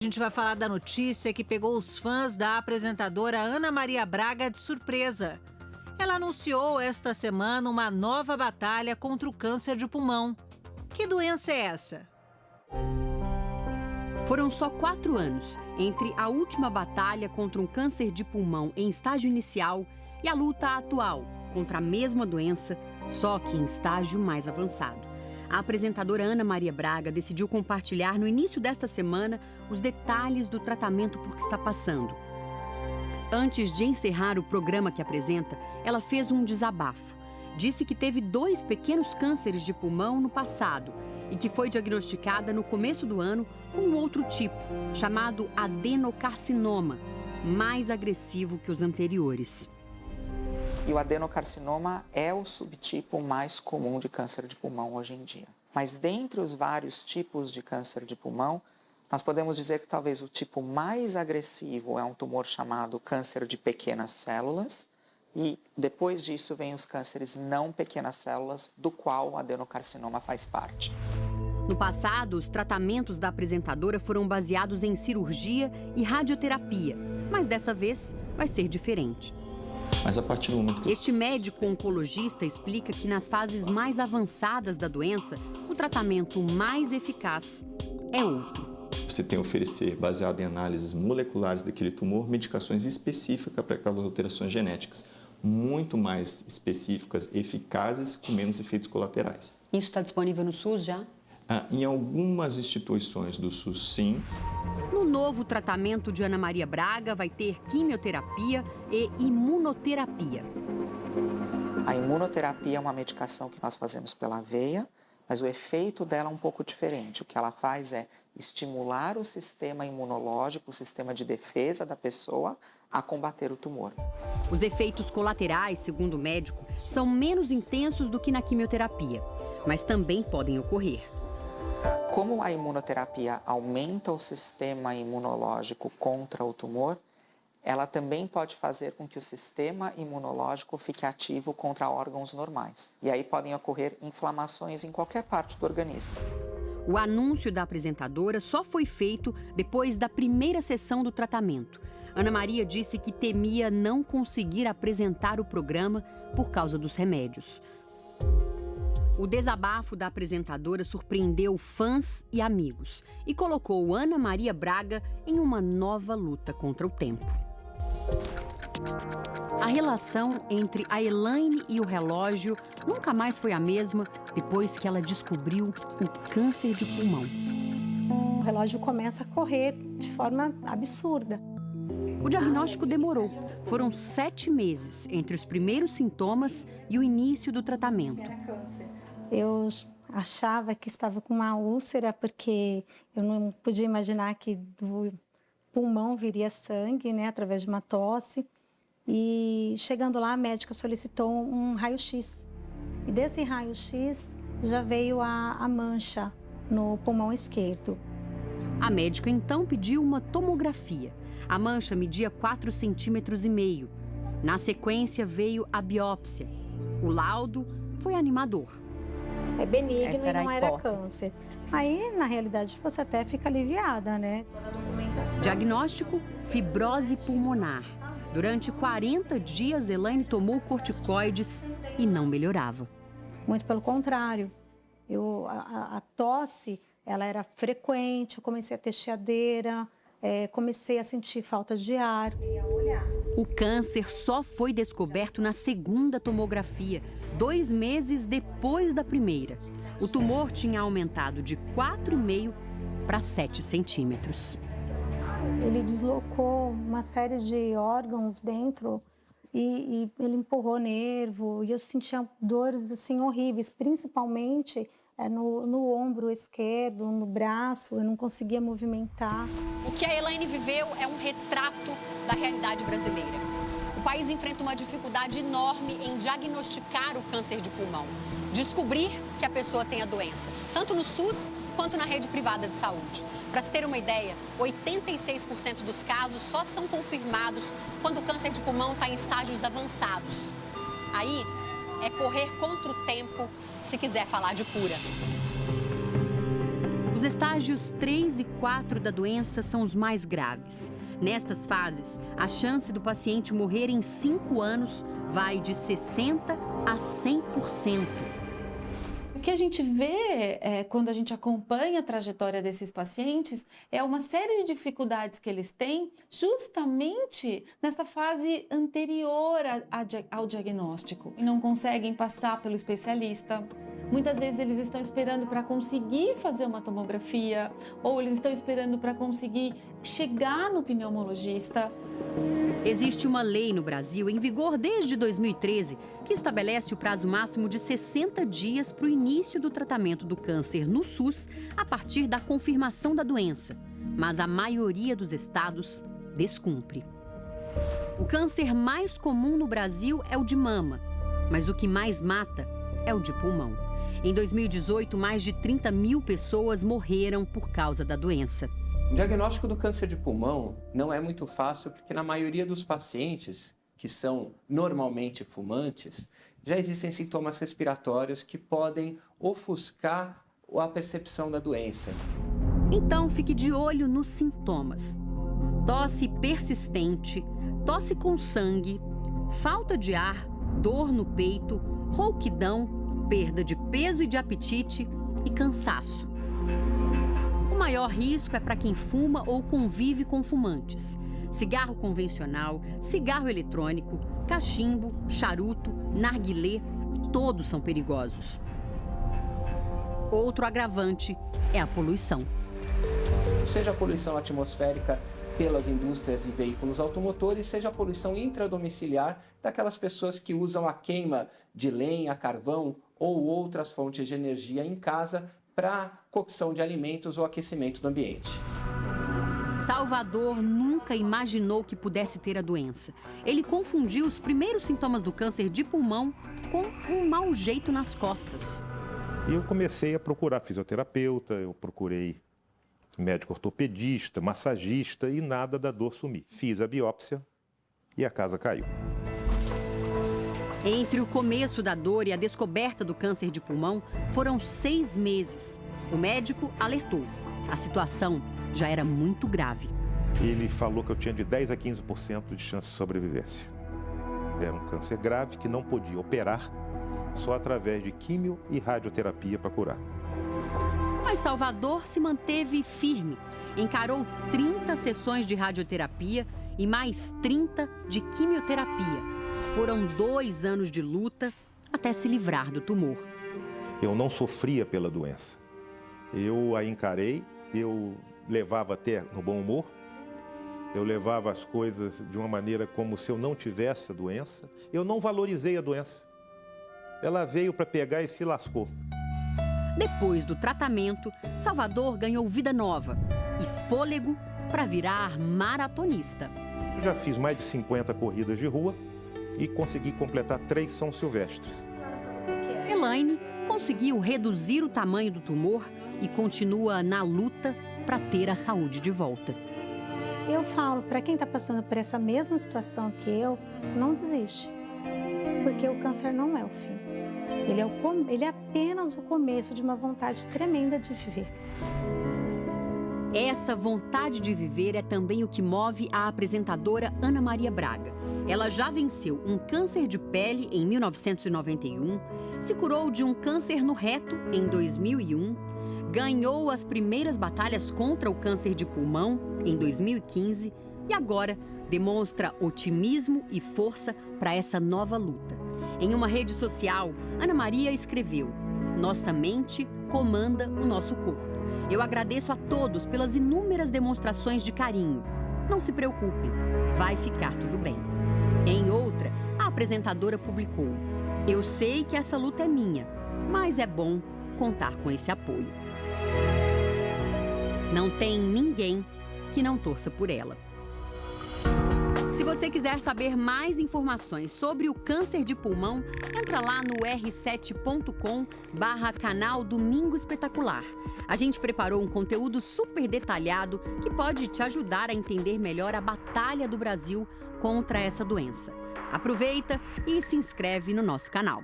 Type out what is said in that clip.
A gente vai falar da notícia que pegou os fãs da apresentadora Ana Maria Braga de surpresa. Ela anunciou esta semana uma nova batalha contra o câncer de pulmão. Que doença é essa? Foram só 4 anos entre a última batalha contra um câncer de pulmão em estágio inicial e a luta atual contra a mesma doença, só que em estágio mais avançado. A apresentadora Ana Maria Braga decidiu compartilhar no início desta semana os detalhes do tratamento por que está passando. Antes de encerrar o programa que apresenta, ela fez um desabafo. Disse que teve 2 pequenos cânceres de pulmão no passado e que foi diagnosticada no começo do ano com um outro tipo, chamado adenocarcinoma, mais agressivo que os anteriores. E o adenocarcinoma é o subtipo mais comum de câncer de pulmão hoje em dia. Mas dentre os vários tipos de câncer de pulmão, nós podemos dizer que talvez o tipo mais agressivo é um tumor chamado câncer de pequenas células, e depois disso vem os cânceres não pequenas células, do qual o adenocarcinoma faz parte. No passado, os tratamentos da apresentadora foram baseados em cirurgia e radioterapia, mas dessa vez vai ser diferente. Mas a partir do momento que... Este médico oncologista explica que nas fases mais avançadas da doença, o tratamento mais eficaz é outro. Você tem que oferecer, baseado em análises moleculares daquele tumor, medicações específicas para aquelas alterações genéticas, muito mais específicas, eficazes, com menos efeitos colaterais. Isso está disponível no SUS já? Em algumas instituições do SUS, sim. No novo tratamento de Ana Maria Braga, vai ter quimioterapia e imunoterapia. A imunoterapia é uma medicação que nós fazemos pela veia, mas o efeito dela é um pouco diferente. O que ela faz é estimular o sistema imunológico, o sistema de defesa da pessoa, a combater o tumor. Os efeitos colaterais, segundo o médico, são menos intensos do que na quimioterapia, mas também podem ocorrer. Como a imunoterapia aumenta o sistema imunológico contra o tumor, ela também pode fazer com que o sistema imunológico fique ativo contra órgãos normais. E aí podem ocorrer inflamações em qualquer parte do organismo. O anúncio da apresentadora só foi feito depois da primeira sessão do tratamento. Ana Maria disse que temia não conseguir apresentar o programa por causa dos remédios. O desabafo da apresentadora surpreendeu fãs e amigos e colocou Ana Maria Braga em uma nova luta contra o tempo. A relação entre a Elaine e o relógio nunca mais foi a mesma depois que ela descobriu o câncer de pulmão. O relógio começa a correr de forma absurda. O diagnóstico demorou. Foram 7 meses entre os primeiros sintomas e o início do tratamento. Eu achava que estava com uma úlcera, porque eu não podia imaginar que do pulmão viria sangue, né, através de uma tosse. E chegando lá, a médica solicitou um raio-x. E desse raio-x já veio a mancha no pulmão esquerdo. A médica então pediu uma tomografia. A mancha media 4,5 centímetros. Na sequência veio a biópsia. O laudo foi animador. É benigno e não era câncer. Aí, na realidade, você até fica aliviada, né? Diagnóstico: fibrose pulmonar. Durante 40 dias, Elaine tomou corticoides e não melhorava. Muito pelo contrário. A tosse, ela era frequente, eu comecei a ter chiadeira, comecei a sentir falta de ar. O câncer só foi descoberto na segunda tomografia, 2 meses depois da primeira. O tumor tinha aumentado de 4,5 para 7 centímetros. Ele deslocou uma série de órgãos dentro e ele empurrou nervo e eu sentia dores assim horríveis, principalmente no ombro esquerdo, no braço, eu não conseguia movimentar. O que a Elaine viveu é um retrato da realidade brasileira. O país enfrenta uma dificuldade enorme em diagnosticar o câncer de pulmão, descobrir que a pessoa tem a doença, tanto no SUS quanto na rede privada de saúde. Para se ter uma ideia, 86% dos casos só são confirmados quando o câncer de pulmão está em estágios avançados. Aí é correr contra o tempo se quiser falar de cura. Os estágios 3 e 4 da doença são os mais graves. Nestas fases, a chance do paciente morrer em 5 anos vai de 60% a 100%. O que a gente vê quando a gente acompanha a trajetória desses pacientes é uma série de dificuldades que eles têm justamente nessa fase anterior ao diagnóstico. E não conseguem passar pelo especialista. Muitas vezes eles estão esperando para conseguir fazer uma tomografia ou eles estão esperando para conseguir chegar no pneumologista. Existe uma lei no Brasil, em vigor desde 2013, que estabelece o prazo máximo de 60 dias para o início do tratamento do câncer no SUS a partir da confirmação da doença. Mas a maioria dos estados descumpre. O câncer mais comum no Brasil é o de mama, mas o que mais mata é o de pulmão. Em 2018, mais de 30 mil pessoas morreram por causa da doença. O diagnóstico do câncer de pulmão não é muito fácil porque na maioria dos pacientes, que são normalmente fumantes, já existem sintomas respiratórios que podem ofuscar a percepção da doença. Então, fique de olho nos sintomas. Tosse persistente, tosse com sangue, falta de ar, dor no peito, rouquidão, perda de peso e de apetite e cansaço. O maior risco é para quem fuma ou convive com fumantes. Cigarro convencional, cigarro eletrônico, cachimbo, charuto, narguilé, todos são perigosos. Outro agravante é a poluição. Seja a poluição atmosférica pelas indústrias e veículos automotores, seja a poluição intradomiciliar daquelas pessoas que usam a queima de lenha, carvão ou outras fontes de energia em casa para cocção de alimentos ou aquecimento do ambiente. Salvador nunca imaginou que pudesse ter a doença. Ele confundiu os primeiros sintomas do câncer de pulmão com um mau jeito nas costas. E eu comecei a procurar fisioterapeuta, eu procurei médico ortopedista, massagista e nada da dor sumir. Fiz a biópsia e a casa caiu. Entre o começo da dor e a descoberta do câncer de pulmão, foram 6 meses. O médico alertou. A situação já era muito grave. Ele falou que eu tinha de 10% a 15% de chance de sobrevivência. Era um câncer grave que não podia operar, só através de químio e radioterapia para curar. Mas Salvador se manteve firme. Encarou 30 sessões de radioterapia e mais 30 de quimioterapia. Foram 2 anos de luta até se livrar do tumor. Eu não sofria pela doença. Eu a encarei, eu levava até no bom humor, eu levava as coisas de uma maneira como se eu não tivesse a doença. Eu não valorizei a doença. Ela veio para pegar e se lascou. Depois do tratamento, Salvador ganhou vida nova e fôlego para virar maratonista. Eu já fiz mais de 50 corridas de rua e consegui completar 3 São Silvestres. Elaine conseguiu reduzir o tamanho do tumor e continua na luta para ter a saúde de volta. Eu falo, para quem está passando por essa mesma situação que eu, não desiste. Porque o câncer não é o fim. Ele é apenas o começo de uma vontade tremenda de viver. Essa vontade de viver é também o que move a apresentadora Ana Maria Braga. Ela já venceu um câncer de pele em 1991, se curou de um câncer no reto em 2001, ganhou as primeiras batalhas contra o câncer de pulmão em 2015 e agora demonstra otimismo e força para essa nova luta. Em uma rede social, Ana Maria escreveu: "Nossa mente comanda o nosso corpo. Eu agradeço a todos pelas inúmeras demonstrações de carinho. Não se preocupem, vai ficar tudo bem." Em outra, a apresentadora publicou: "Eu sei que essa luta é minha, mas é bom contar com esse apoio." Não tem ninguém que não torça por ela. Se você quiser saber mais informações sobre o câncer de pulmão, entra lá no r7.com/canal Domingo Espetacular. A gente preparou um conteúdo super detalhado que pode te ajudar a entender melhor a batalha do Brasil contra essa doença. Aproveita e se inscreve no nosso canal.